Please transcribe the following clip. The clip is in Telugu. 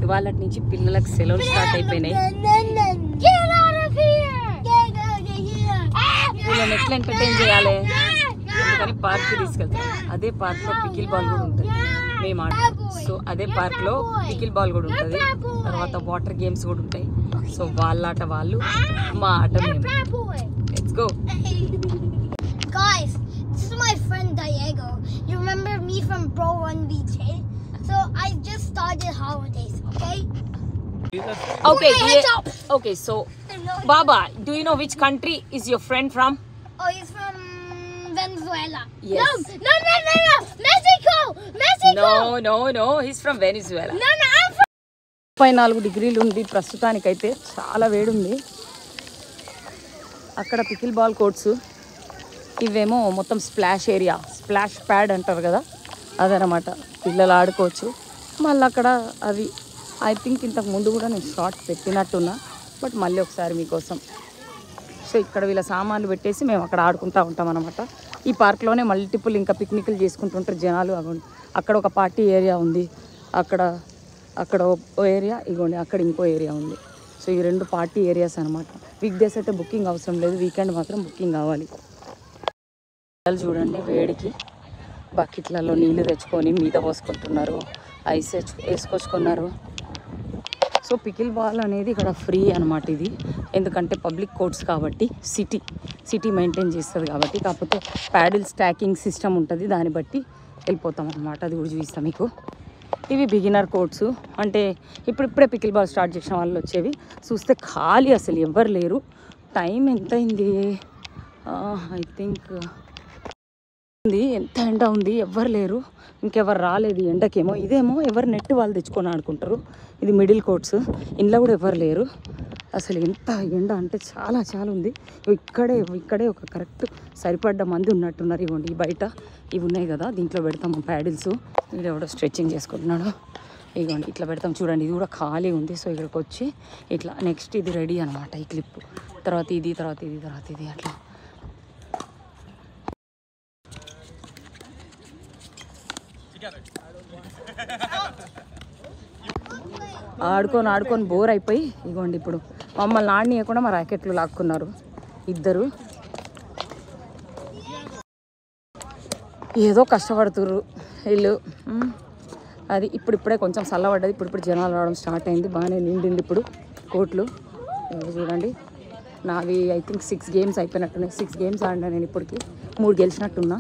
ఇవాళ నుంచి పిల్లలకు సెలవులు స్టార్ట్ అయిపోయినాయి. వీళ్ళని ఎట్లా ఎంటర్టైన్ చేయాలి అందుకని పార్క్కి తీసుకెళ్తాం. అదే పార్క్లో పికిల్ బాల్ కూడా ఉంటుంది, మేము ఆడతాం. సో అదే పార్క్లో పికిల్ బాల్ కూడా ఉంటుంది, తర్వాత వాటర్ గేమ్స్ కూడా ఉంటాయి. సో వాళ్ళ ఆట వాళ్ళు, మా ఆట మేము. Let's go. Guys, this is my friend Diego. You remember me from Bro 1v10? So I just started holidays, okay? Okay, so Baba, do you know which country is your friend from? Oh, he's from Venezuela. Yes. No. Mexico. No, he's from Venezuela. No, I'm from 34 డిగ్రీలు ఉంది ప్రస్తుతానికైతే, చాలా వేడుంది. అక్కడ పికిల్ బాల్ కోర్ట్స్, ఇవేమో మొత్తం స్ప్లాష్ ఏరియా, స్ప్లాష్ ప్యాడ్ అంటారు కదా అదనమాట. పిల్లలు ఆడుకోవచ్చు. మళ్ళీ అక్కడ అవి ఐ థింక్ ఇంతకు ముందు కూడా నేను షార్ట్ పెట్టినట్టున్నా, బట్ మళ్ళీ ఒకసారి మీకోసం. సో ఇక్కడ వీళ్ళ సామాన్లు పెట్టేసి మేము అక్కడ ఆడుకుంటూ ఉంటాం అనమాట. ఈ పార్క్లోనే మల్టిపుల్ ఇంకా పిక్నిక్లు చేసుకుంటుంటారు జనాలు. అక్కడ ఒక పార్టీ ఏరియా ఉంది, అక్కడ ఓ ఏరియా, ఇగోండి అక్కడ ఇంకో ఏరియా ఉంది. సో ఈ రెండు పార్టీ ఏరియాస్ అనమాట. వీక్ డేస్ అయితే బుకింగ్ అవసరం లేదు, వీకెండ్ మాత్రం బుకింగ్ కావాలి. చూడండి వేడికి బకెట్లలో నీళ్ళు తెచ్చుకొని మీద పోసుకుంటున్నారు, ఐస్ వేసుకొచ్చుకున్నారు. సో పికిల్ బాల్ అనేది ఇక్కడ ఫ్రీ అనమాట ఇది, ఎందుకంటే పబ్లిక్ కోర్ట్స్ కాబట్టి సిటీ మెయింటైన్ చేస్తుంది కాబట్టి. కాకపోతే ప్యాడిల్ స్టాకింగ్ సిస్టమ్ ఉంటుంది, దాన్ని బట్టి వెళ్ళిపోతాం అనమాట. అది కూడా చూపిస్తాం మీకు. ఇవి బిగినర్ కోర్ట్స్, అంటే ఇప్పుడిప్పుడే పికిల్ బాల్ స్టార్ట్ చేసిన వాళ్ళు వచ్చేవి. చూస్తే ఖాళీ, అసలు ఎవ్వరు లేరు. టైం ఎంత అయింది, ఐ థింక్ ఎంత ఎండ ఉంది, ఎవ్వరు లేరు, ఇంకెవరు రాలేదు ఎండకేమో. ఇదేమో ఎవరు నెట్ వాళ్ళు తెచ్చుకొని ఆడుకుంటారు. ఇది మిడిల్ కోర్ట్స్, ఇంట్లో కూడా ఎవరు లేరు. అసలు ఎంత ఎండ అంటే చాలా ఉంది. ఇక్కడే ఒక కరెక్ట్ సరిపడ్డ మంది ఉన్నట్టున్నారు. ఇవ్వండి ఈ బయట ఇవి ఉన్నాయి కదా, దీంట్లో పెడతాము ప్యాడిల్స్. ఇది ఎవడో స్ట్రెచ్చింగ్ చేసుకుంటున్నాడు. ఇవ్వండి ఇట్లా పెడతాం చూడండి. ఇది కూడా ఖాళీ ఉంది. సో ఇక్కడికి వచ్చి ఇట్లా నెక్స్ట్ ఇది రెడీ అనమాట. ఈ క్లిప్ తర్వాత ఇది అట్లా. ఆడుకొని బోర్ అయిపోయి ఇగోండి ఇప్పుడు మమ్మల్ని ఆడనీయకుండా మా ర్యాకెట్లు లాక్కున్నారు ఇద్దరు. ఏదో కష్టపడుతుర్రు వీళ్ళు. అది ఇప్పుడిప్పుడే కొంచెం చల్లబడ్డది, ఇప్పుడు జనాలు రావడం స్టార్ట్ అయింది. బాగానే నిండింది ఇప్పుడు కోట్లు. చూడండి నావి ఐ థింక్ 6 గేమ్స్ అయిపోయినట్టున్నాయి. 6 గేమ్స్ ఆడినా నేను ఇప్పటికి, 3 గెలిచినట్టున్నా.